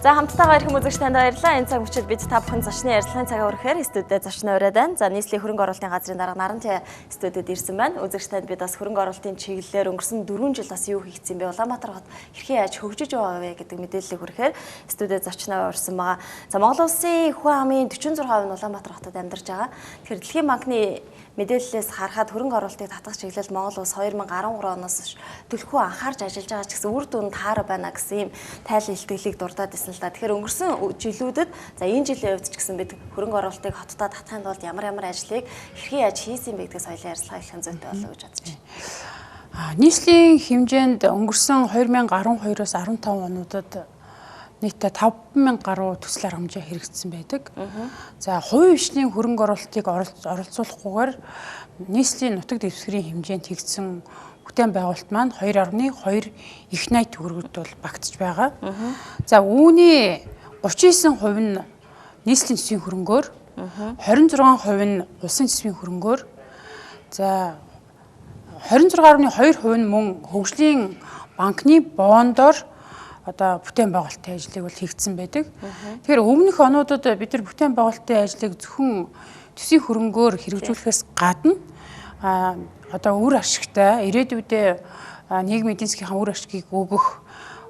За хамттайгаа ирэх үзэгч танд баярлалаа. Энэ цаг мөчид бид та бүхэн зочны ярилцлагын цагаа өргөхээр студиуд зочны ураад байна. За нийслэлийн хөрөнгө оруулалтын газрын дарга Нарант студиуд ирсэн байна. Үзэгч танд бид бас хөрөнгө оруулалтын чиглэлээр өнгөрсөн 4 жил бас юу хийгдсэн бэ? Улаанбаатар хот хэрхэн яаж хөгжиж байгаа вэ гэдэг мэдээллийг хүргэхээр студиуд зочноо урьсан байгаа. За Монгол улсын хүн амын 46% нь Улаанбаатар хотод амьдарч байгаа. Тэгэхээр Дэлхийн банкны мэдээллээс харахад хөрөнгө оруулалтыг татах чиглэлд Монгол улс 2013 оноос төлхөө анхаарч ажиллаж байгаа ч гэсэн үр дүн таараа байна гэсэн ийм тайлан илтгэлийг дурдаад байсан л да. Тэгэхээр өнгөрсөн жилүүдэд за энэ жилийн хувьд ч гэсэн бид хөрөнгө оруулалтыг хотдоо татахын тулд ямар ажлыг хэрхэн яаж хийсэн бэ гэдгээс соёлын ярилцлага хийх зүйтэй болов гэж бодож байна. Нийслэлийн хэмжээнд өнгөрсөн 2012-оос 15 онуудад нийтдээ 5000 гаруй төсөл арга хэмжээ хэрэгжсэн байдаг. За хувийн хвшлийн хөрөнгө оруулалтыг оролцуулахгүйгээр нийслэлийн нутаг дэвсгэрийн хэмжээнд хийгдсэн бүтээн байгуулалт маань 2.2 их найт төгрөгөд бол багтж байгаа. За үүний 39% нь нийслэлийн төсвийн хөрөнгөөр, 26% нь улсын төсвийн хөрөнгөөр, за 26.2% нь мөн хөгжлийн банкны бондоор одоо бүтээн байгуулалтын ажлыг бол хийгдсэн байдаг. Тэгэхээр өмнөх онуудад бид нар бүтээн байгуулалтын ажлыг зөвхөн төсвийн хөрөнгөөр хэрэгжүүлэхээс гадна одоо үр ашигтай ирээдүйдээ нийгмийн эдийн засгийн үр ашгийг өгөх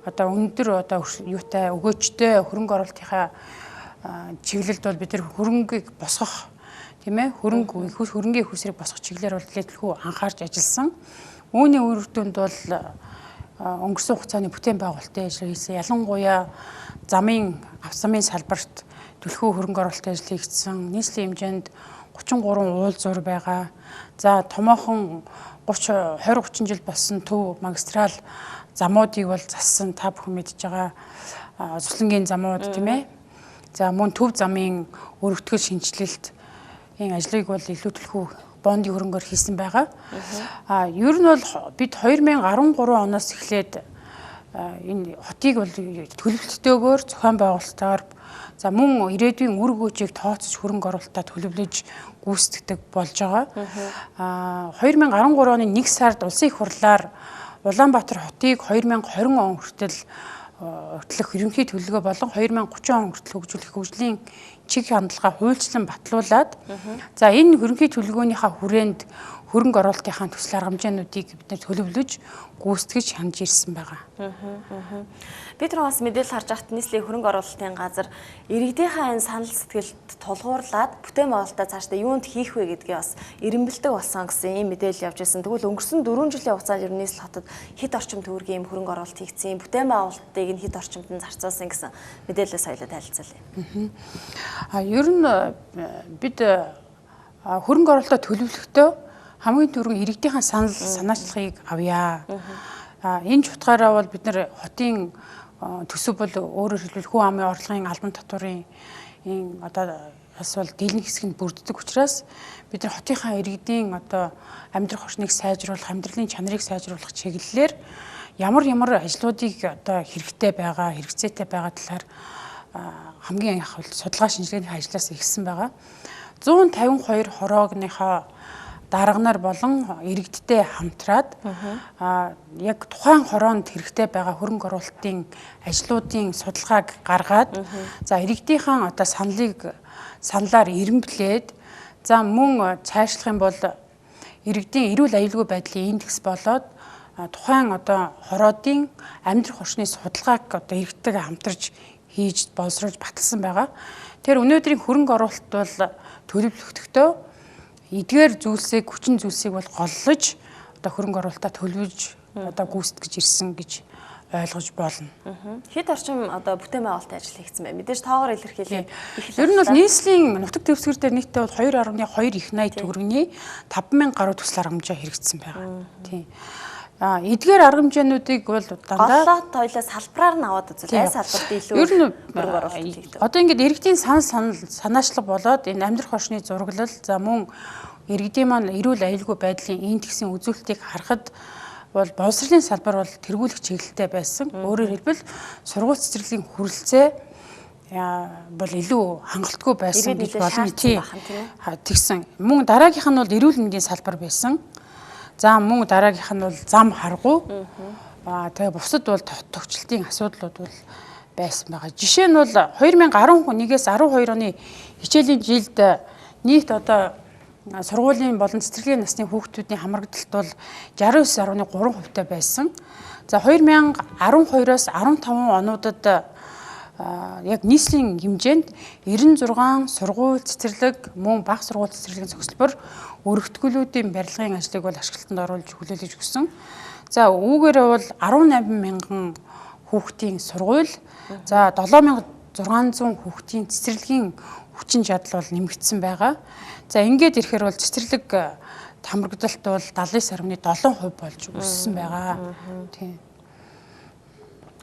одоо өндөр одоо юутай өгөөжтэй хөрөнгө оруулалтынхаа чиглэлд бол бид нар хөрөнгийг босгох тийм ээ хөрөнгийн их усрыг босгох чиглэлээр бол төлхөө анхаарч ажилласан. Үүний үр дүнд бол өнгөрсөн хугацааны бүтээн байгуулалтын ажил хийсэн. Ялангуяа авсан салбарт төлхөө хөрөнгө оруулалтын ажил хийгдсэн. Нийслэлийн хэмжээнд 33 уул зур байгаа. За томоохон 20-30 жил болсон төв магистрал замуудыг бол зассан, та бүхэн мэдж байгаа цуслангийн замууд тийм ээ. За мөн төв замын өргөтгөл шинжилэлт энэ ажлыг бол илүү төлхөө бондын хөрөнгөөр хийсэн байгаа. Ер нь бол бид 2013 оноос эхлээд энэ хотыг бол төлөвлөлтөөр зохион байгуулалтаар за мөн ирээдүйн үр өгөөжийг тооцож хөрөнгө оруулалтаа төлөвлөж гүйцэтгэдэг болж байгаа. 2013 оны 1 сард улсын их хурлаар Улаанбаатар хотыг 2020 он хүртэл ерөнхий төлөвлөгөө болон 2030 он хүртэл хөгжлийн чиг хандлагаа хуульчлан батлуулад за энэ ерөнхий төлөвлөгөөнийхөө хүрээнд хөрөнгө оруулалтынхаа төсөл арга хэмжээнүүдийг бид нэр төлөвлөж гүйцэтгэж хянаж ирсэн байгаа. Бид нар бас мэдээлэл харж байхад нийслэлийн хөрөнгө оруулалтын газар иргэдийнхээ энэ санал сэтгэлд тулгуурлаад бүтээн байгуулалтаа цаашдаа юунд хийх вэ гэдгээ бас эренбэлдэг болсон гэсэн ийм мэдээлэл явж ирсэн. Тэгвэл өнгөрсөн 4 жилийн хугацаанд ер нь нийслэл хотод хэд орчим төгрөгийн хөрөнгө оруулалт хийгдсэн, бүтээн байгуулалтыг нь хэд орчимд нь зарцуулсан гэсэн мэдээлэлээ соёлоо танилцуулъя. Ер нь бид хөрөнгө оруулалтаа төлөвлөхдөө хамгийн түрүүн иргэдийнхээ санаачлагыг авъя. Энэ ч утгаараа бол бид нар хотын төсөв бол өөрөөр хэлбэл хүн амын орлогын албан татварын одоо бас бол дийлэн хэсэг нь бүрддэг учраас бид нар хотынхаа иргэдийн одоо амьдрах орчныг сайжруулах, амьдралын чанарыг сайжруулах чиглэлээр ямар ажлуудыг одоо хэрэгтэй байгаа, хэрэгцээтэй байгаа талаар хамгийн их судалгаа шинжилгээний ажлаас эхэлсэн байгаа. 152 хороогныхоо дарганаар болон иргэдтэй хамтраад яг тухайн хороонд хэрэгтэй байгаа хөрөнгө оруулалтын ажлуудын судалгааг гаргаад за иргэдийнхэн одоо саналаар эренблээд за мөн цаашлах юм бол иргэдийн эрүүл аюулгүй байдлын индекс болоод тухайн одоо хороодын амьдрах орчны судалгааг одоо иргэдтэйгээ хамтарч хийж боловсруулж баталсан байгаа. Тэр өнөөдрийн хөрөнгө оруулалт бол төлөвлөгдөхдөө эдгээр зүйлсийг хүчин зүйлсийг бол голлож одоо хөрөнгө оруулалтаа төлөвлөж одоо гүйцэтгэж ирсэн гэж ойлгож болно. Хэд орчим одоо бүтээн байгуулалтын ажил хийгдсэн бай. Мэдээж тоогоор илэрхийлээ. Ер нь бол нийслэлийн нутаг дэвсгэр дээр нийтдээ бол 2.2 их найт төгрөгийн 5000 гаруй төсөл арга хэмжээ хэрэгжсэн байгаа. Тийм. Эдгээр арга хэмжээнүүдийг бол дандаа тойлоо салбараар нь аваад үзвэл салбарт илүү ер нь одоо ингээд иргэдийн санаачлаг болоод энэ амьдрах орчны зураглал за мөн иргэдийн маань эрүүл аюулгүй байдлын индексийн үзүүлэлтийг харахад бол боловсролын салбар бол тэргүүлэх чиглэлтэй байсан. Өөрөөр хэлбэл сургууль цэцэрлэгийн хүрэлцээ бол илүү хангалтгүй байсан гэж болно тийм. Тэгсэн. Мөн дараагийнх нь бол эрүүл мэндийн салбар байсан. За мөн дараагийнх нь бол зам харгуу. Тэгээ бусад бол тогтчлтын асуудлууд бол байсан байгаа. Жишээ нь бол 2011-ээс 12 оны хичээлийн жилд нийт одоо сургуулийн болон цэцэрлэгийн насны хүүхдүүдийн хамрагдалт бол 69.3% байсан. За 2012-оос 15 онуудад яг нийслэлийн хэмжээнд 96 сургууль цэцэрлэг мөн бага сургууль цэцэрлэгийн цогцлбор өргөтгөлүүдийн барилгын ажлыг бол ашиглалтанд оруулж хүлээлгэж өгсөн. За үүгээрээ бол 18 мянган хүүхдийн сургууль, за 7600 хүүхдийн цэцэрлэгийн хүчин чадал бол нэмэгдсэн байгаа. За ингээд ирэхээр бол цэцэрлэг хамрагдалт бол 79.7% болж өссөн байгаа. Тийм.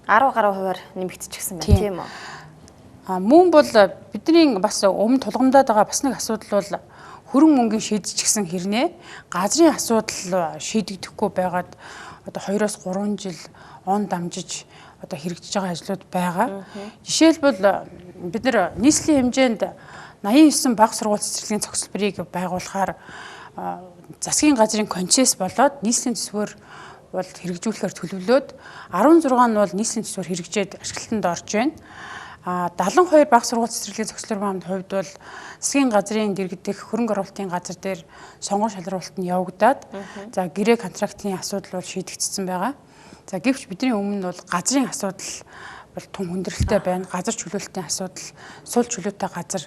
10 гаруй хувиар нэмэгдчихсэн байна тийм үү? Мөн бол бидний бас өмнө тулгамдаад байгаа бас нэг асуудал бол хөрөн мөнгөний шийдчихсэн хэрнээ газрын асуудал шийдэгдэхгүй байгаад одоо 2-3 жил он дамжиж одоо хэрэгжиж байгаа ажлууд байгаа. Жишээлбэл бид нар нийслэлийн хэмжээнд 89 бага сургууль цэцэрлэгийн цогцлборыг байгуулахаар засгийн газрын концесс болоод нийслэлийн төсвөөр бол хэрэгжүүлэхээр төлөвлөөд 16 нь бол нийслэлийн төсвөөр хэрэгжээд ашиглалтанд орж байна. 72 бага сургууль цэцэрлэгийн цогцлборын хувьд бол засгийн газрын дэргэдэх хөрөнгө оруулалтын газар дээр сонгон шалралт нь явагдаад за гэрээ контрактын асуудал бол шийдэгдсэн байгаа. За гэвч бидний өмнө бол газрын асуудал бол том хүндрэлтэй байна. Газар чөлөөлтийн асуудал, сул чөлөөтэй газар.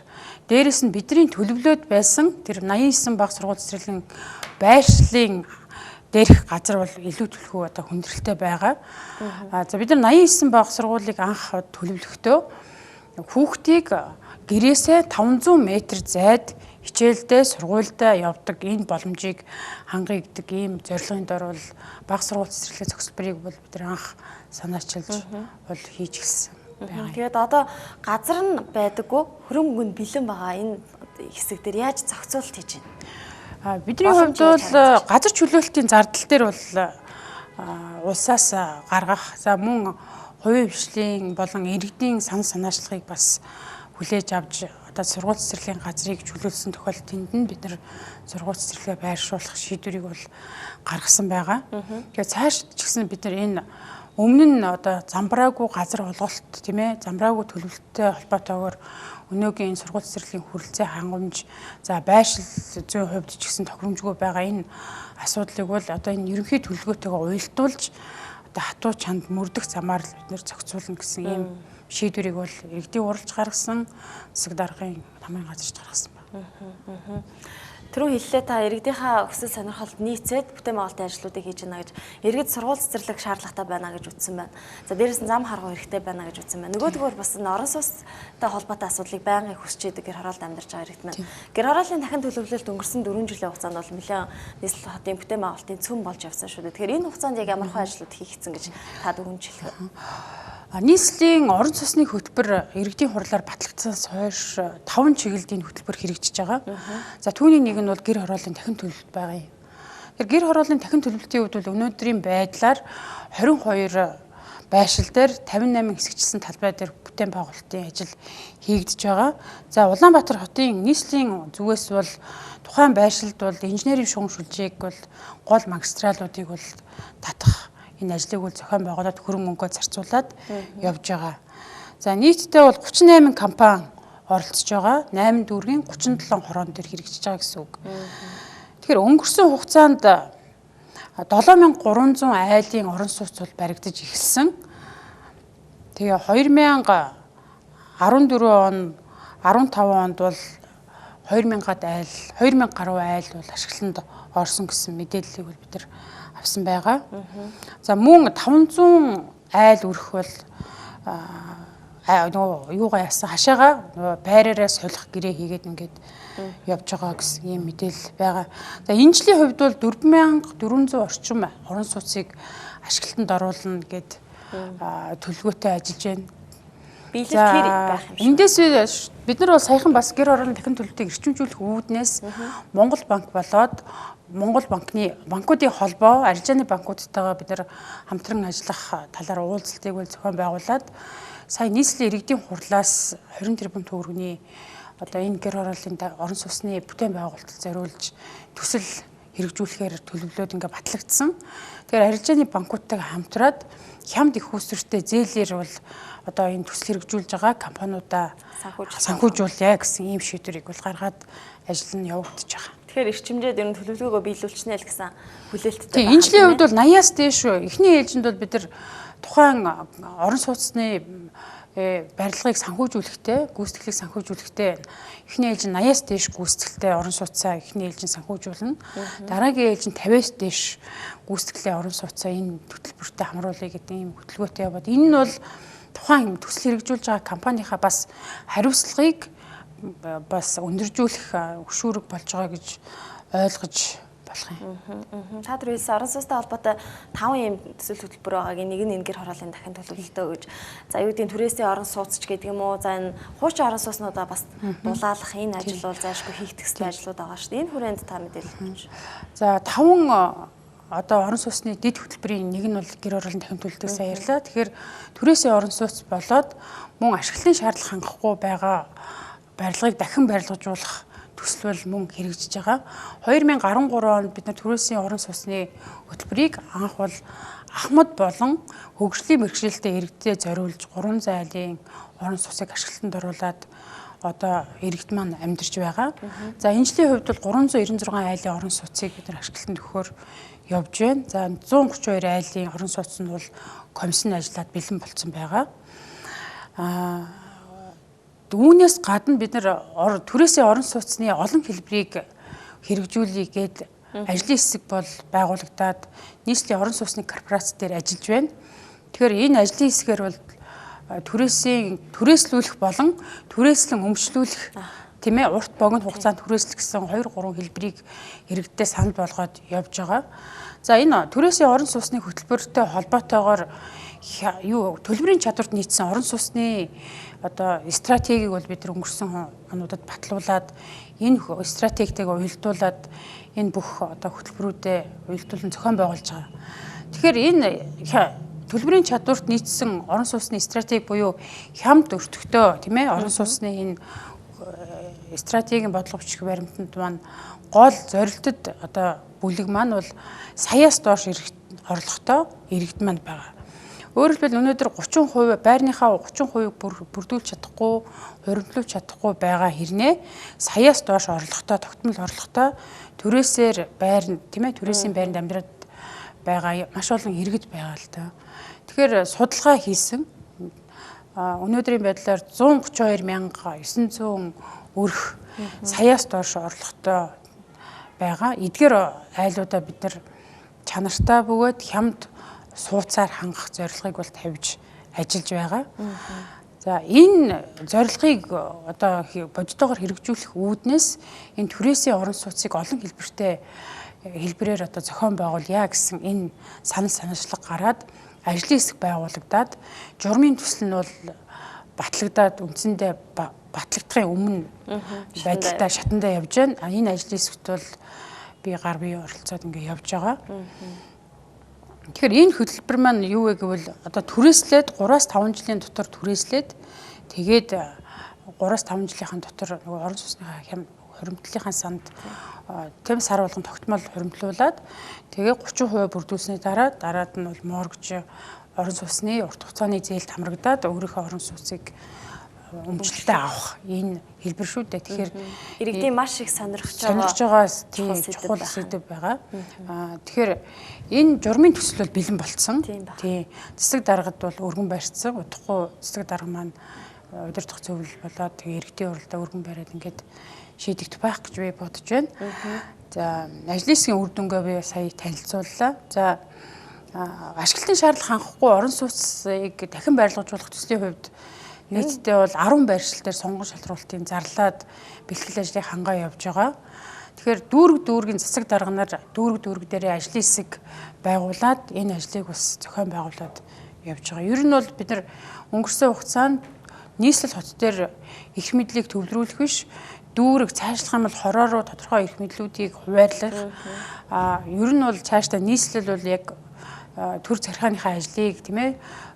Дээрээс нь бидний төлөвлөөд байсан тэр 89 бага сургууль цэцэрлэгийн байршлын дээрх газар бол илүү төлхөө одоо хүндрэлтэй байгаа. За бид нар 89 бага сургуулийг анх төлөвлөхдөө хүүхдийг гэрээсээ 500 м зайд хичээлдээ сургуультай явдаг энэ боломжийг хангагддаг ийм зорилгын дор бол бага сургууль цэцэрлэгийн цогцлборыг бол бид нар анх санаачилж бол хийж гисэн байгаа. Тэгээд одоо газар нь байдаггүй хөрөнгө мөнгөнд бэлэн байгаа энэ хэсэг дээр яаж зохицуулалт хийж байна? Бидний хувьд бол газар чөлөөлтийн зардал дээр бол улсаас гаргах за мөн хувийн хвшлийн болон иргэдийн санал санаачлагыг бас хүлээж авч одоо сургууль цэцэрлэгийн газрыг чөлөөлсөн тохиолдолд нь бид нар сургууль цэцэрлэгээ байршуулах шийдвэрийг бол гаргасан байгаа. Тэгэхээр цааш ч гэсэн бид нар энэ өмнө нь одоо замбраагүй газар олголт тийм ээ замбраагүй төлөвлөлттэй холбоотойгоор өнөөгийн сургууль цэцэрлэгийн хүрэлцээ хангамж за байшил зүйн хувьд ч гэсэн тохиромжгүй байгаа энэ асуудлыг бол одоо энэ ерөнхий төлөвлөгөөтэйгээ уялдуулж одоо хатуу чанд мөрдөх замаар л бид нэр зохицуулна гэсэн ийм шийдвэрийг бол иргэдийн уралж гаргасан засаг даргын тамирын газарч гаргасан байна. Түрүүн хэллээ та иргэдийнхаа хүсэл сонирхолд нийцээд бүтээн байгуулалтын ажлуудыг хийж байна гэж иргэд сургууль цэцэрлэг шаардлагатай байна гэж үзсэн байна. За дээрээс нь зам харгуй хэрэгтэй байна гэж үзсэн байна. Нөгөөдгөөр бас орон сууцтай холбоотой асуудлыг байнгын хүсч идэг гэр хороолд амьдарч байгаа иргэд маань. Гэр хорооллын дахин төлөвлөлт өнгөрсөн 4 жилийн хугацаанд бол нэлээд нийслэл хотын бүтээн байгуулалтын цөм болж явсан шүү дээ. Тэгэхээр энэ хугацаанд яг ямар хөө ажлууд хийгдсэн гэж та дүгнжлэх. Нийслэлийн орон сууцны хөтөлбөр иргэдийн хурлаар батлагдсанаас хойш 5 чиглэлийн хөтөлбөр хэрэгжиж байгаа. За түүний нэг нь бол гэр хорооллын дахин төлөвлөлт байгаа юм. Тэр гэр хорооллын дахин төлөвлөлтийн хувьд бол өнөөдрийн байдлаар 22 байшил дээр 58 хэсэгчилсэн талбай дээр бүтээн байгуулалтын ажил хийгдэж байгаа. За Улаанбаатар хотын нийслэлийн зүгээс бол тухайн байшилд бол инженерийн шугамшилжийг бол гол магистралуудыг бол татах энэ ажлыг бол зохион байгуулад хөрөнгө мөнгөө зарцуулаад явж байгаа. За нийтдээ бол 38 компани оролцож байгаа. 8 дүүргийн 37 хороон дээр хэрэгжиж байгаа гэсэн үг. Тэгэхээр өнгөрсөн хугацаанд 7300 айлын орон сууц бол баригдаж эхэлсэн. Тэгээ 2014 он 15 онд бол 2000-аад айл 2000 гаруй айл бол ашиглалтанд орсон гэсэн мэдээллийг бол бид нар авсан байгаа. За мөн 500 айл өрөх бол нөгөө юугаа яасан хашаага байраараа солих гэрээ хийгээд ингээд явж байгаа гэсэн ийм мэдээлэл байгаа. За энэ жилийн хувьд бол 4400 орчим орон сууцыг ашиглалтанд оруулна гэд төлөвлөгөөтэй ажиллаж байна. Биелэл тэр байх юм шиг. Эндээс бид нар бол саяхан бас гэр хорооллын дахин төлөвлөлтийг эрчимжүүлэх үүднээс Монгол банк болоод Монгол банкуудын холбоо арилжааны банкудтайгаа бид нар хамтран ажиллах талаар уулзалтыг бол зохион байгуулад сая нийслэлийн иргэдийн хурлаас 20 тэрбум төгрөгийн одоо энэ гэр хорооллын орон сууцны бүтээн байгуулалтад зориулж төсөл хэрэгжүүлэхээр төлөвлөлөөд ингээ батлагдсан. Тэгэхээр арилжааны банкуудтай хамтраад хямд их үүсвэртэй зээлээр бол одоо энэ төсөл хэрэгжүүлж байгаа компаниудаа санхүүжүүлъя гэсэн ийм шийдвэрийг бол гаргаад ажил нь явагдаж байгаа. Тэгэхээр эрчимжээд ер нь төлөвлөгөөгөө биелүүлчихнэ л гэсэн хүлээлттэй байна. Тийм, энэ жилийн хувьд бол 80-аас дээш эхний ээлжинд бол бид нар тухайн орон сууцны барилгыг санхүүжүүлэхдээ, гүйцэтгэлийг санхүүжүүлэхдээ эхний ээлж нь 80-аас дээш гүйцэтгэлтэй орон сууцаа эхний ээлж нь санхүүжүүлнэ. Дараагийн ээлж нь 50-аас дээш гүйцэтгэлтэй орон сууцаа энэ хөтөлбөртөө хамруулъя гэдэг ийм хөтөлбөртэй яваад энэ нь бол тухайн төсөл хэрэгжүүлж байгаа компанийнхаа бас хариуцлагыг бас өндөржүүлэх хөшүүрэг болж байгаа гэж ойлгож болох юм. Та түр хэлсэн орон сууцтай холбоотой 5 ийм төсөл хөтөлбөр байгааг нэг нь гэр хорооллын дахин төлөвлөлтөө гэж. За юу гэдэг нь түрээсийн орон сууцч гэдэг юм уу? За энэ хуучин орон сууцнуудаа бас дулаалах энэ ажил бол зайлшгүй хийх төсөл ажлууд байгаа шүү дээ. Энэ хүрээнд та мэдээлэл өгч. За 5 одоо орон сууцны дэд хөтөлбөрийн нэг нь бол гэр хорооллын дахин төлөвлөлтөд сайн ярьлаа. Тэгэхээр түрээсийн орон сууц болоод мөн ашиглалтын шаардлага хангахгүй байгаа барилгыг дахин барилгажуулах төсөл бол мөн хэрэгжиж байгаа. 2013 онд бид нар түрээсийн орон сууцны хөтөлбөрийг анх бол ахмад болон хөгжлийн мэргэжилтэд иргэдэд зориулж 3 зайлын орон сууцыг ашиглалтанд оруулаад одоо иргэд маань амьдарч байгаа. За энэ жилийн хувьд бол 396 айлын орон сууцыг бид нар ашиглалтанд өгөхөөр явж байна. За 132 айлын орон сууц нь бол комиссийн ажиллаад бэлэн болцсон байгаа. Үүнээс гадна бид нар түрээсийн орон сууцны олон хэлбэрийг хэрэгжүүлэе гээд ажлын хэсэг бол байгуулагдаад нийслэлийн орон сууцны корпорац дээр ажиллаж байна. Тэгэхээр энэ ажлын хэсгээр бол түрээслүүлэх болон түрээслэн өмчлүүлэх тийм ээ урт богино хугацаанд түрээслэх гэсэн 2-3 хэлбэрийг иргэдэд санал болгоод явж байгаа. За энэ түрээсийн орон сууцны хөтөлбөртэй холбоотойгоор төлбөрийн чадварт нийцсэн орон сууцны одоо стратегийг бол бид нар өнгөрсөн онуудад батлуулаад энэ стратегтэйг уялдуулаад энэ бүх одоо хөтөлбөрүүдэд уялдуулан зохион байгуулж байгаа. Тэгэхээр энэ төлбөрийн чадварт нийцсэн орон сууцны стратеги буюу хямд өртөгтэй тийм ээ орон сууцны энэ стратегийн бодлого бичих баримтанд маань гол зорилтод одоо бүлэг маань бол саяас доош орлоготой иргэд маань байгаа. Өөрөөр хэлбэл өнөөдөр 30% байрныхаа 30%-ийг бүрдүүлж чадахгүй, хуримтлуулж чадахгүй байгаа хэрнээ саяас доош орлоготой, тогтмол орлоготой түрээсээр байранд тийм ээ түрээсийн байранд амьдраад байгаа маш олон иргэд байгаа л да. Тэгэхээр судалгаа хийсэн өнөөдрийн байдлаар 132,900 өрх саяас доош орлоготой байгаа. Эдгээр айлуудаа бид нар чанартай бөгөөд хямд сууцаар хангах зорилгыг бол тавьж ажиллаж байгаа. За энэ зорилгыг одоо бодитоогоор хэрэгжүүлэх үүднээс энэ түрээсийн орон сууцыг олон хэлбэрээр одоо зохион байгуулъя гэсэн энэ санаачлаг гараад ажлын хэсэг байгуулагдаад журмын төсөл нь бол батлагдаад үндсэндээ батлагдахын өмнө байдалтай шатандаа явж байна. Энэ ажлын хэсэгт бол би гар бие оролцоод ингээ явж байгаа. Тэгэхээр энэ хөтөлбөр маань юу вэ гэвэл одоо түрээслээд 3-5 жилийн дотор түрээслээд тэгээд 3-5 жилийнхэн дотор нөгөө орон сууцны хуримтлалынхаа санд тэм сар болгон тогтмол хуримтлуулад тэгээ 30% бүрдүүлсний дараад нь бол моргж орон сууцны урт хугацааны зээлд хамрагдаад өөрийнхөө орон сууцыг өмчлөлтөд авах энэ хэлбэр шүү дээ. Тэгэхээр иргэдийн маш их сонирхож байгаа чухал сэдэв байгаа. Тэгэхээр энэ журмын төсөл бол бэлэн болцсон. Тийм. Цэцэг даргад бол өргөн барьцсан. Удахгүй цэцэг дарга маань удирдах зөвлөл болоод тэгээ иргэдийн уралдаа өргөн бариад ингээд шийдэгдэх байх гэж би бодож байна. За ажлын хэсгийн үр дүнгээ би сая танилцууллаа. За ашиглалтын шаардлага хангахгүй орон сууцыг дахин барилгажуулах төслийн хувьд нийтдээ бол 10 байршил дээр сонгон шалруулалтын зарлаад бэлтгэл ажлыг хангаа явж байгаа. Тэгэхээр дүүргийн засаг дарганаар дүүрэг дээрээ ажлын хэсэг байгуулад энэ ажлыг бас зохион байгуулад явж байгаа. Ер нь бол бид нар өнгөрсөн хугацаанд нийслэл хот дээр эрх мэдлийг төвлөрүүлэх биш, дүүрэг цаашлах юм бол хороо руу тодорхой эрх мэдлүүдийг хуваарлах. Ер нь бол цаашдаа нийслэл бол яг төр захиргааныхаа ажлыг тийм ээ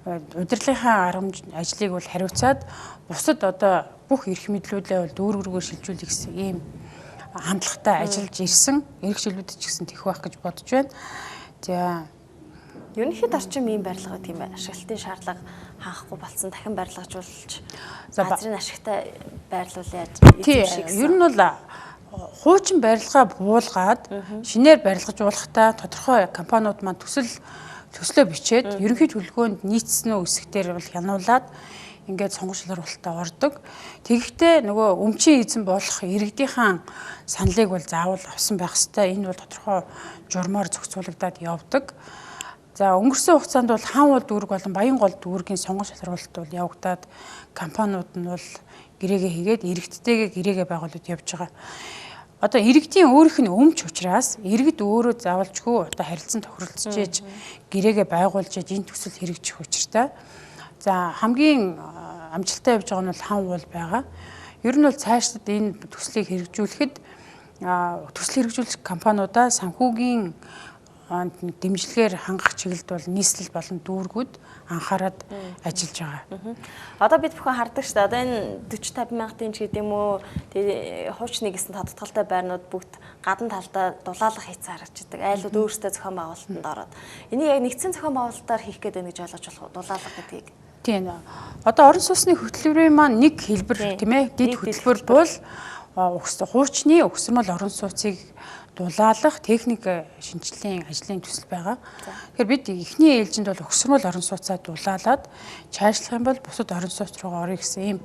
удирдлагынхаа ажлыг бол хариуцаад бусад одоо бүх эрх мэдлүүдээ бол дүүрэг рүүгээ шилжүүлэх гэсэн ийм хандлагатай ажиллаж ирсэн эрхчлүүлүүд ч гэсэн тэгэх байх гэж бодож байна. За ерөнхийд орчим ийм барилга гэдэг юм байна. Ашиглалтын шаардлага хаахгүй болсон дахин барилгажуулж газрын ашигтай байрлуулаад тийм ер нь бол хуучин барилгаа буулгаад шинээр барилгажуулахдаа тодорхой компаниуд маань төслөө бичээд ерөнхий төлөвлөгөөнд нийцсэн үү хэсгээр бол хянуулаад ингээд сонгуульч шалралтаа ордог. Тэгэхдээ нөгөө өмчийн эзэн болох иргэдийнхэн саналыг бол заавал авсан байх ёстой. Энэ бол тодорхой журмаар зохицуулагдаад явдаг. За өнгөрсөн хугацаанд бол хаан уул дүүрэг болон баян гол дүүргийн сонгуульч шалралт бол явагдаад компаниуд нь бол гэрээгээ хийгээд иргэдтэйгээ гэрээгээ байгуулад явж байгаа. Одоо иргэдийн өөрийнх нь өмч учраас иргэд өөрөө заавалжгүй одоо харилцан тохиролцож ээж гэрээгээ байгуулж ээж энэ төсөл хэрэгжих учиртай. За хамгийн амжилттай явж байгаа нь бол хаан уул байгаа. Ер нь бол цаашдад энэ төслийг хэрэгжүүлэхэд төсөл хэрэгжүүлэх компаниудаа санхүүгийн дэмжлэгээр хангах чиглэлд бол нийслэл болон дүүргүүд анхаарад ажиллаж байгаа. Одоо бид бүхэн хардаг шүү дээ. Одоо энэ 45 мянган ч гэдэг юм уу. Тэгээ хуучны гэсэн тодтолтой байрнууд бүгд гадна талдаа дулаалга хийцэн харагддаг. Айлууд өөрсдөө зохион байгуулалтанд ороод. Энийг яг нэгдсэн зохион байгуулалтаар хийх гэдэг нь гэж ойлгож болох уу? Дулаалга гэдгийг. Тийм. Одоо орон сууцны хөтөлбөрийн маань нэг хэлбэр тийм ээ. Дэд хөтөлбөр бол хуучны өгсөрмөл орон сууцыг дулаалах техник шинжилгээний ажлын төсөл байгаа. Тэгэхээр бид эхний ээлжинд бол өгсөрмөл орон сууцаа дулаалаад чаашлах юм бол бусад орон сууц руугаа орё гэсэн ийм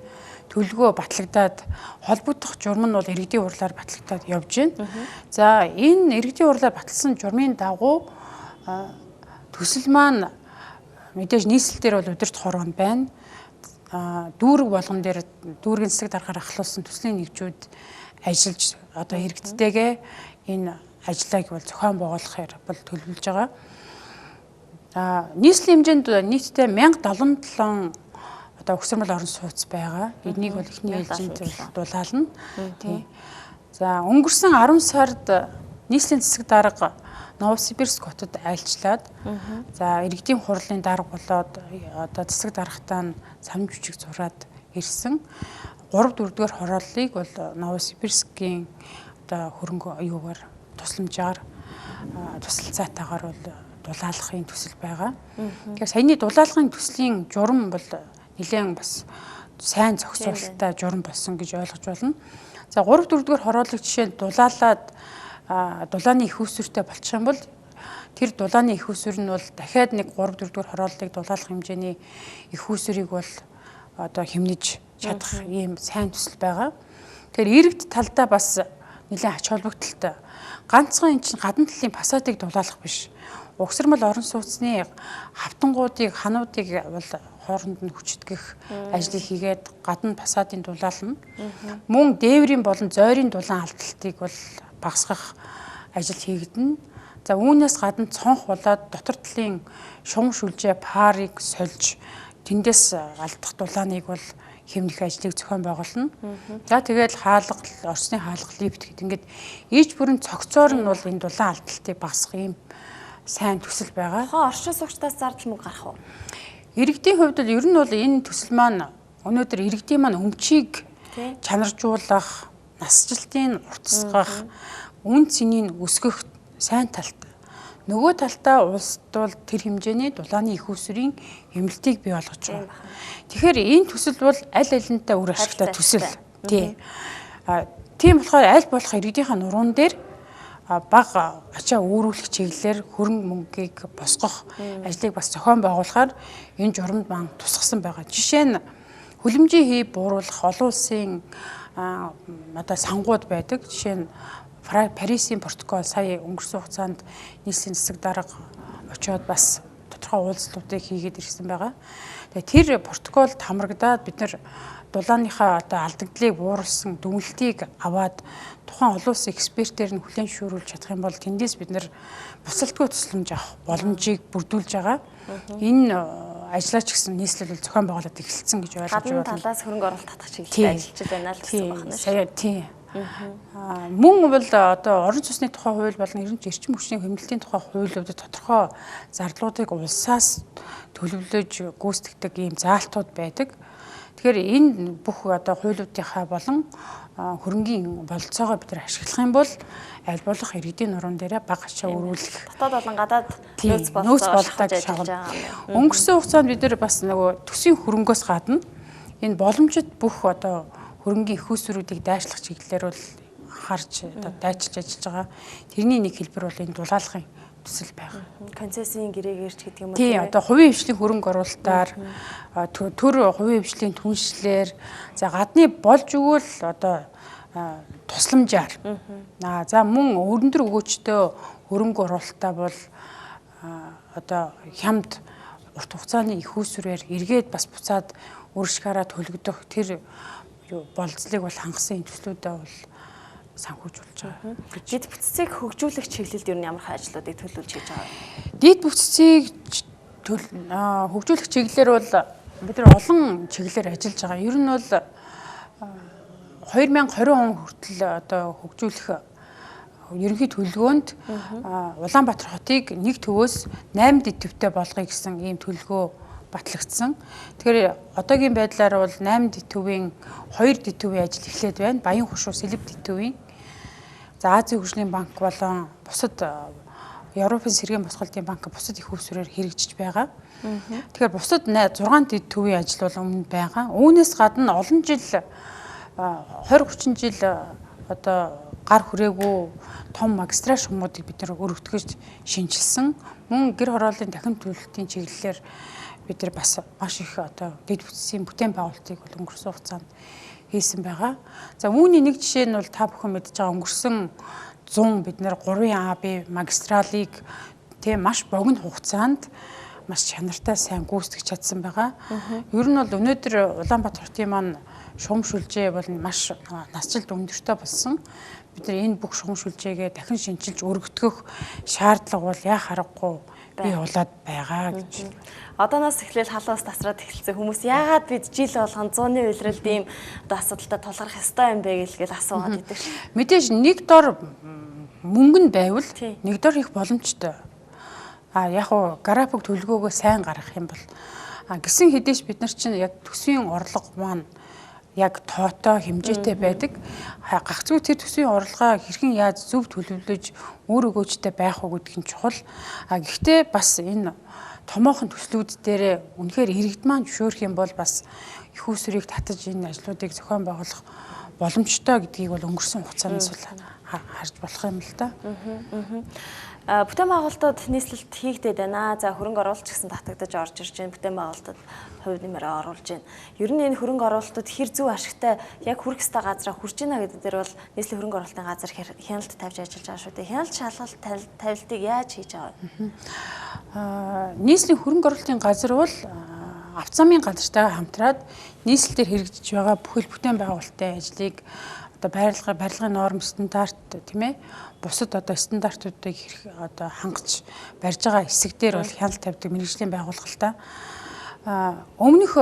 төлөвлөгөө батлагдаад холбогдох журам нь бол иргэдийн урлаар батлагдаад явж байна. За энэ иргэдийн урлаар баталсан журмын дагуу төсөл маань мэдээж нийслэл дээр бол удирдах хоргонд байна. Дүүрэг болгон дээр дүүргийн засаг даргаар ахлуулсан төслийн нэгжүүд ажиллаж одоо иргэдтэйгээ энэ ажлыг бол зохион байгуулахаар бол төлөвлөж байгаа. Нийслэлийн хэмжээнд нийтдээ 1077 одоо өгсөрмөл орон сууц байгаа. Эднийг бол эхний ээлжинд дулаална. Тийм. За өнгөрсөн 10 сард нийслэлийн засаг дарга Новосибирск хотод айлчлаад за иргэдийн хурлын дарга болоод одоо засаг даргатаа самж бичиг зураад ирсэн. 3-4-р хорооллыг бол Новосибирскийн одоо хөрөнгө юугаар тусламжаар тусалцаатайгаар бол дулаалгахын төсөл байгаа. Тэгэхээр саяны дулаалгын төслийн журам бол нэлээд бас сайн зохицуулалттай журам болсон гэж ойлгож байна. За 3-4-р хорооллыг жишээ нь дулаалаад дулааны их усүртэй болчих юм бол тэр дулааны их усүр нь бол дахиад нэг 3-4-р хорооллыг дулаалах хэмжээний их усүрийг бол одоо хэмнэж чадах ийм сайн төсөл байгаа. Тэгэхээр иргэд талдаа бас нэлээд ач холбогдолтой. Ганцхан энэ чинь гадна талын фасадыг дулаалах биш. Угсармал орон сууцны хавтангуудыг, хануудыг бол хооронд нь хүчтгэх ажлыг хийгээд гадна фасадын дулаална. Мөн дээврийн болон зойрын дулаан алдалтыг бол багасгах ажил хийгдэнэ. За үүнээс гадна цонх болоод дотор талын шугам шүлжээ парыг сольж тэндээс алдах дулааныг бол хэмнэх ажлыг зохион байгуулна. За тэгээд хаалга, орсны хаалга лифт гэдэг ингээд ийж бүрэн цогцоор нь бол энэ дулаан алдалтыг багасгах юм сайн төсөл байгаа. Орчин суугчдаас зардал мөнгө гарах уу? Иргэдийн хувьд бол ер нь бол энэ төсөл маань өнөөдөр иргэдийн маань өмчийг чанаржуулах, насжилтын уртасгах, үн цэнийн өсгөх сайн талтай. Нөгөө талтаа улсд бол тэр хэмжээний дулааны их усрын эмнэлтийг бий болгож байгаа. Тэгэхээр энэ төсөл бол аль алинтай үр ашигтай төсөл. Тийм болохоор аль болох иргэдийнхээ нуруунд дээр бага ачаа өөрүүлэх чиглэлээр хөрөнгө мөнгийг босгох ажлыг бас зохион байгуулахаар энэ журамд маань тусгасан байгаа. Жишээ нь хүлэмжийн хий бууруулах олон улсын одоо сангууд байдаг. Жишээ нь Парисын протокол сая өнгөрсөн хугацаанд нийслэлийн засаг дарга очиод бас тодорхой уулзалтуудыг хийгээд ирсэн байгаа. Тэгэхээр тэр протоколд хамрагдаад бид нар дулааныхаа одоо алдагдлыг бууруулсан дүгнэлтийг аваад тухайн олон улсын экспертээр нь хүлээн шүүрүүлж чадах юм бол тэндээс бид нар бусалтгүй тусламж авах боломжийг бүрдүүлж байгаа. Энэ ажлаач гэсэн нийслэл бол зохион байгуулалт эхэлсэн гэж ойлгож байна. Гадна талаас хөрөнгө оруулалт татах чиглэлээр ажиллаж байна л гэсэн байна шүү. Тийм. Мөн бол одоо орон цусны тухай хууль болон эрчим хүчний хэмнэлтийн тухай хуулиудад тодорхой зарлуудыг улсаас төлөвлөж гүйцэтгэдэг ийм заалтууд байдаг. Тэгэхээр энэ бүх одоо хуулиудынхаа болон хөрөнгийн бололцоогоо бид нар ашиглах юм бол аль болох иргэдийн нуруунд дээрээ бага ачаа өрүүлэх. Дотоод болон гадаад нөөц болдог шагнал. Өнгөрсөн хугацаанд бид нар бас нөгөө төсвийн хөрөнгөөс гадна энэ боломжит бүх одоо хөрөнгийн их усруудыг дайшлах чиглэлээр бол харж одоо дайчилж ажиллаж байгаа. Тэрний нэг хэлбэр бол энэ дулаалгын төсөл байгаа. Концессийн гэрээгээрч гэдэг юм уу? Тийм, одоо хувийн хвшлийн хөрөнгө оруулалтаар төр хувийн хвшлийн түншлэлээр за гадны болж өгвөл одоо тусламжаар. За мөн өрнөдөр өгөөчтэй хөрөнгө оруулалтаа бол одоо хямд урт хугацааны их усрээр эргээд бас буцаад үржихаараа төлөгдөх тэр болцлыг бол хангасан энэ төслүүдээ бол санхүүжүүлж байгаа. Дид бүтцийг хөгжүүлэх чиглэлд ер нь ямар ажлуудыг төлөвлөж хийж байгаа вэ? Дид бүтцийг хөгжүүлэх чиглэлээр бол бид нар олон чиглэлээр ажиллаж байгаа. Ер нь бол 2020 он хүртэл одоо хөгжүүлэх ерөнхий төлөвлөгөөнд Улаанбаатар хотыг нэг төвөөс 8 дид төвтэй болгоё гэсэн ийм төлөвлөгөө батлагдсан. Тэгэхээр одоогийн байдлаар бол 8 дид төвийн 2 дид төвийн ажил эхлээд байна. Баян хушуу Сэлб дид төвийн. За Азийн хөгжлийн банк болон бусад Европын сэргээн босголтын банк бусад их усрээр хэрэгжиж байгаа. Тэгэхээр бусад 6 дид төвийн ажил бол өмнө байгаа. Үүнээс гадна олон жил 20-30 жил одоо гар хүрээгүй том магистраль шумуудыг бид нар өргөтгөж шинжилсэн. Мөн гэр хорооллын дахин төлөвлөлтийн чиглэлээр бид нар бас маш их одоо дид бүтцийн бүтээн байгуулалтыг бол өнгөрсөн хугацаанд хийсэн байгаа. За үүний нэг жишээ нь бол та бүхэн мэдж байгаа өнгөрсөн 100 бид нар 3А-ийн магистралыг тийм маш богино хугацаанд маш чанартай сайн гүйцэтгэж чадсан байгаа. Ер нь бол өнөөдөр Улаанбаатар хотын маань шугам шүлжээ бол маш насжилт өндөртэй болсон. Бид нар энэ бүх шугам шүлжээгээ дахин шинжилж өргөтгөх шаардлага бол яа харахгүй бий болоод байгаа гэж. Одооноос эхлээл халуус тасраад эхэлсэн хүмүүс яагаад бид жил болгон 100-ны үйлрэлд ийм одоо асуудалтай тулгарх ёстой юм бэ гэж асуугаад байдаг ш. Мэдээж нэг дор мөнгө нь байвал нэг дор их боломжтой. Яг уу график төлөвлөгөөгөө сайн гаргах юм бол гисэн хэдийч бид нар чинь яг төсвийн орлого маань яг тоотой хэмжээтэй байдаг. Гагцгүй тэр төсвийн орлогоо хэрхэн яаж зөв төлөвлөж өөр өгөөжтэй байх уу гэдг нь чухал. Гэхдээ бас энэ томоохон төслүүд дээр үнэхээр иргэд маань зөвшөөрөх юм бол бас их усрыг татаж энэ ажлуудыг зохион байгуулах боломжтой гэдгийг бол өнгөрсөн хугацаанаас бол харж болох юм л да. Бүтээн байгуулалтад нийслэлд хийгдээд байна. За хөрөнгө оруулалт гэсэн татагдаж орж ирж байна. Бүтээн байгуулалтад хувь нэмрээ оруулж байна. Ер нь энэ хөрөнгө оруулалтад хэр зөв ашигтай яг хүрэх ёстой газараа хүрч байна гэдэг дээр бол нийслэлийн хөрөнгө оруулалтын газар хяналт тавьж ажиллаж байгаа шүү дээ. Хяналт шалгалт тавилтыг яаж хийж байгаа вэ? Нийслэлийн хөрөнгө оруулалтын газар бол авто замын газартайгаа хамтраад нийслэлээр хэрэгжиж байгаа бүхэл бүтээн байгуулалтын ажлыг одоо барилгын норм стандарт тийм ээ бусад одоо стандартуудыг одоо хангаж барьж байгаа хэсэг дээр бол хяналт тавьдаг мэргэжлийн байгууллагатай. Өмнөх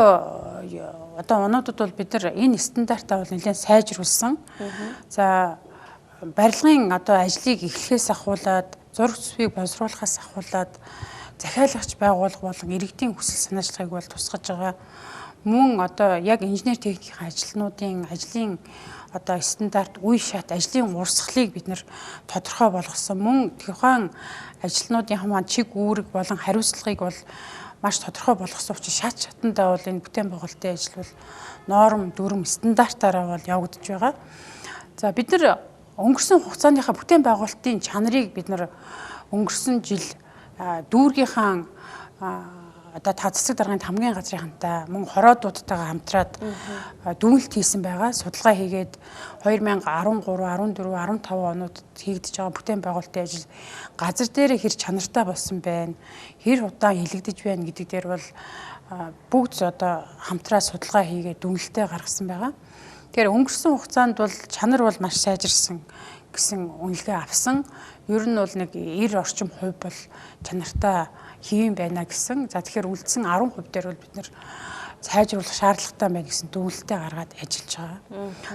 одоо онуудад бол бид нар энэ стандартаа бол нэлээд сайжруулсан. За барилгын одоо ажлыг эхлэхээс ахуулаад зураг цэцгийг боловсруулахаас ахуулаад захиалагч байгууллага болон иргэдийн хүсэл санаачлагыг бол тусгаж байгаа. Мөн одоо яг инженер техникийн ажилтнуудын ажлын одоо стандарт үе шат ажлын урсгалыг бид нэр тодорхой болгосон. Мөн тухайн ажилтнуудын маань чиг үүрэг болон хариуцлагыг бол маш тодорхой болгосон учраас шат шатандаа бол энэ бүтээн байгуулалтын ажил бол норм дүрм стандартаараа бол явагдаж байгаа. За бид нар өнгөрсөн хугацааныхаа бүтээн байгуулалтын чанарыг бид нар өнгөрсөн жил дүүргийнхаа одоо та засаг даргын хамгийн газрынхантай мөн хороодуудтайгаа хамтраад дүгнэлт хийсэн байгаа. Судалгаа хийгээд 2013, 14, 15 онуудад хийгдэж байгаа бүтээн байгуулалтын ажил газар дээр хэр чанартай болсон байна, хэр удаан хилэгдэж байна гэдэг дээр бол бүгд одоо хамтраа судалгаа хийгээд дүгнэлтээ гаргасан байгаа. Тэгэхээр өнгөрсөн хугацаанд бол чанар бол маш сайжирсан гэсэн үнэлгээ авсан. Ер нь бол нэг 90 орчим хувь бол чанартай хэвэн байна гэсэн. За тэгэхээр үлдсэн 10% дээр бол бид нэр сайжруулах шаардлагатай байна гэсэн дүгнэлтээ гаргаад ажиллаж байгаа.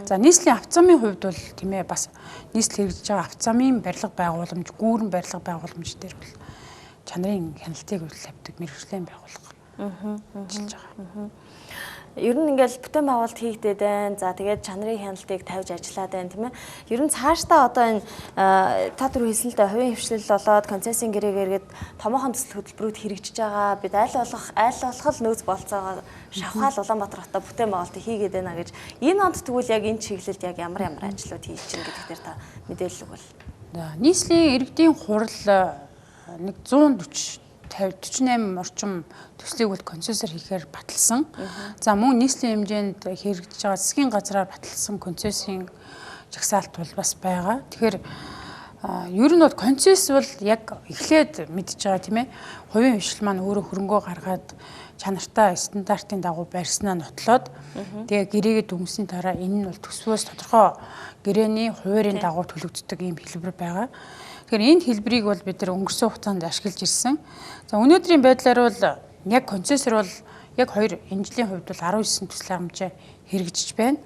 За нийслэлийн авто замын хувьд бол тийм ээ бас нийслэл хэрэгжиж байгаа авто замын барилга байгууламж, гүүрэн барилга байгууламж дээр бол чанарын хяналтыг авдаг мэргэжлийн байгууллага ажиллаж байгаа. Ер нь ингээл бүтээн байгуулалт хийгдээд байна. За тэгээд чанарын хяналтыг тавьж ажиллаад байна тийм ээ. Ер нь цаашдаа одоо энэ та түр хэлсэн л дээ хувийн хвшлэл болоод концессийн гэрээгээд томоохон төсөл хөтөлбөрүүд хэрэгжиж байгаа. Бид аль болох нөөц болцоогоо шавхаал Улаанбаатар хотод бүтээн байгуулалтыг хийгээд байна гэж. Энэ онд тэгвэл яг энэ чиглэлд яг ямар ажлууд хийж чинь гэдэг дээр та мэдээлэл өгвөл. Нийслэлийн иргэдийн хурал нэг 48 орчим төслийг бол концессор хийхээр баталсан. За мөн нийслэлийн хэмжээнд хэрэгжиж байгаа засгийн газраар баталсан концессийн жагсаалт бол бас байгаа. Тэгэхээр ер нь бол концесс бол яг эхлээд мэдж байгаа тийм ээ. Хувийн хвшил маань өөрөө хөрөнгөө гаргаад чанартай стандартын дагуу барьснаа нотлоод тэгээ гэрээгээ дүнсний дараа энэ нь бол төсвөөс тодорхой гэрээний хуваарийн дагуу төлөгддөг ийм хэлбэр байгаа. Тэгэхээр энэ хэлбэрийг бол бид нар өнгөрсөн хугацаанд ашиглаж ирсэн. За өнөөдрийн байдлаар бол яг концессор бол яг энэ жилийн хувьд бол 19 төсөл аргамжаа хэрэгжиж байна.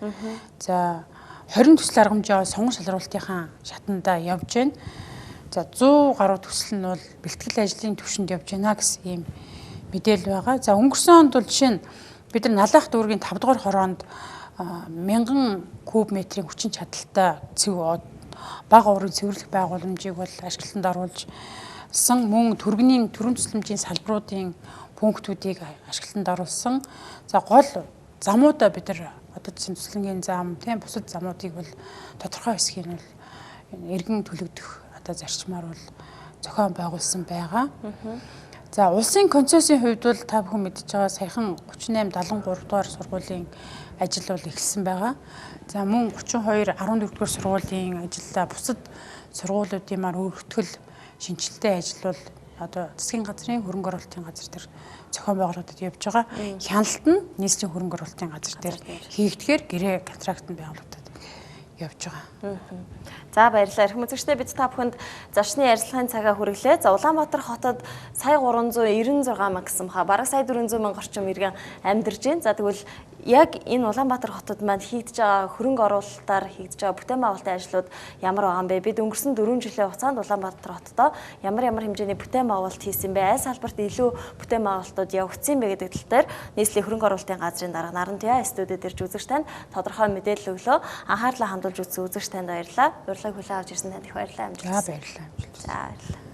За 20 төсөл аргамжаа сонгон шалралтынхаа шатанда явж байна. За 100 гаруй төсөл нь бол бэлтгэл ажлын түвшинд явж байна гэсэн ийм мэдээлэл байгаа. За өнгөрсөн онд бол жишээ нь бид нар Налах дүүргийн 5 дугаар хороонд 1000 куб метрийн хүчин чадалтай бага урын цэвэрлэх байгууламжийг бол ашиглалтанд оруулсан, мөн төрийн төсөлмжийн салбаруудын пунктуудыг ашиглалтанд оруулсан. За гол замуудаа бид нар одоо жишээ нь Туслангийн зам, тийм бусад замуудыг бол тодорхой хэсгийг нь бол иргэн төлөгдөх одоо зарчмаар бол зохион байгуулсан байгаа. За улсын концессийн хувьд бол та бүхэн мэдж байгаа саяхан 38 73 дугаар сургуулийн ажил бол эхэлсэн байгаа. За мөн 32 14 дугаар сургуулийн ажилдаа бусад сургуулиудын маань өргөтгөл шинжилтэй ажил бол одоо засгийн газрын хөрөнгө оруулалтын газар дээр зохион байгуулалтад явж байгаа. Хяналт нь нийслэлийн хөрөнгө оруулалтын газар дээр хийгдэхээр гэрээ контрактанд байгуулагдаад явж байгаа. За баярлалаа. Эрхэм үзэгчдээ бид та бүхэнд зочны ярилцлагын цагаа хүргэлээ. За Улаанбаатар хотод сая 396 мянга гэсэн баха. Бараг сая 400 мянга орчим иргэн амьдарч байна. За тэгвэл яг энэ Улаанбаатар хотод маань хийгдэж байгаа хөрөнгө оруулалтаар хийгдэж байгаа бүтээн байгуулалтын ажлууд ямар байгаа юм бэ? Бид өнгөрсөн 4 жилийн хугацаанд Улаанбаатар хотод ямар хэмжээний бүтээн байгуулалт хийсэн бэ? Аль салбарт илүү бүтээн байгуулалтууд явагдсан бэ гэдэг тал дээр нийслэлийн хөрөнгө оруулалтын газрын дарга Нарантья студид ирж үзэгч танд тодорхой мэдээлэл өглөө. Анхаарлаа хандуулж үзсэн үзэгч танд баярлалаа. Урилгыг хүлээн авч ирсэн танд их баярлалаа. За баярлалаа. За баярлалаа.